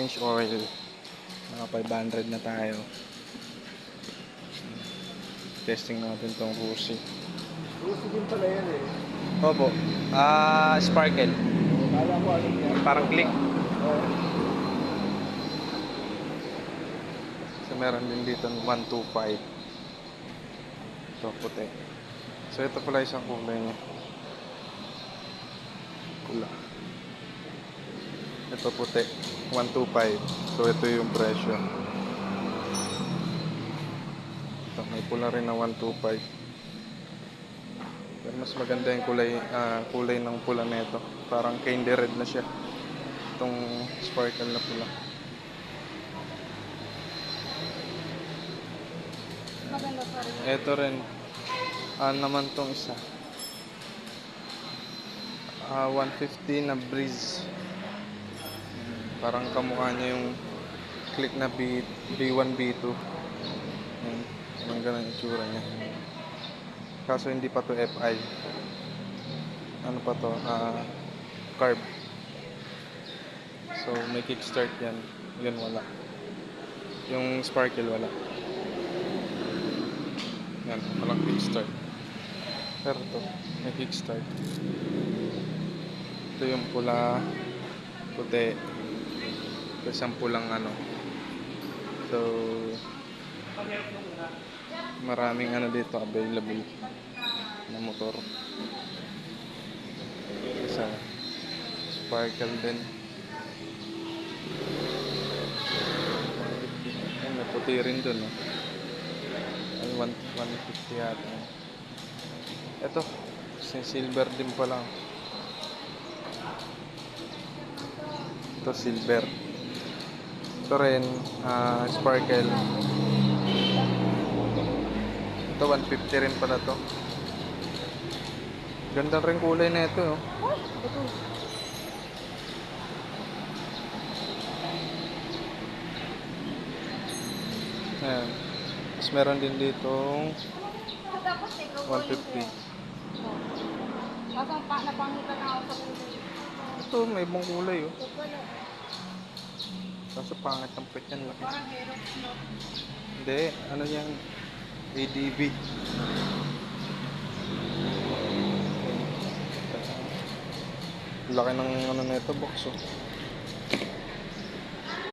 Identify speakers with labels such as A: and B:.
A: change oil. Naka 500 na tayo. Testing natin tong Rusi.
B: Rusi din pala yan eh.
A: Opo. Sparkle.
B: Kala ko ano yan.
A: Parang click.
B: Oo.
A: So meron din dito 125. Ito puti. So ito pala isang kulay niya. Pula. Ito puti. 125. So ito yung presyo. Ito may pula rin na 125. Pero mas maganda yung kulay ng pula nito. Parang candy red na siya. Itong sparkle na pula.
C: Maganda pa rin.
A: Ito rin. Naman tong isa. 150 na breeze. Parang kamukha niya yung click na B1, B2. Ang ganun itsura niya. Kaso hindi pa to FI. Ano pa to? Carb. So may kickstart yan. Yun wala. Yung sparkle wala. Yan, walang kickstart. Pero to, may kickstart. Ito yung pula, puti. Ito isang pulang ano. So, maraming ano dito available na motor. Isa, sparkle din. Ay, may puti rin dun, no? 150 yata. Ito, silver din pa lang. Ito silver. Ito rin, sparkle. Ito 150 rin pala to. Ganda rin kulay na ito, oh. Ayan. Mas meron din dito 150.
C: Kaso napangitan na ako sa kulay.
A: Ito may ibang kulay, oh. Kaso pangit ang pet yan, laki.
C: Parang Aerox, no?
A: Hindi, ano yan? ADV. Laki ng ano nito, box, oh.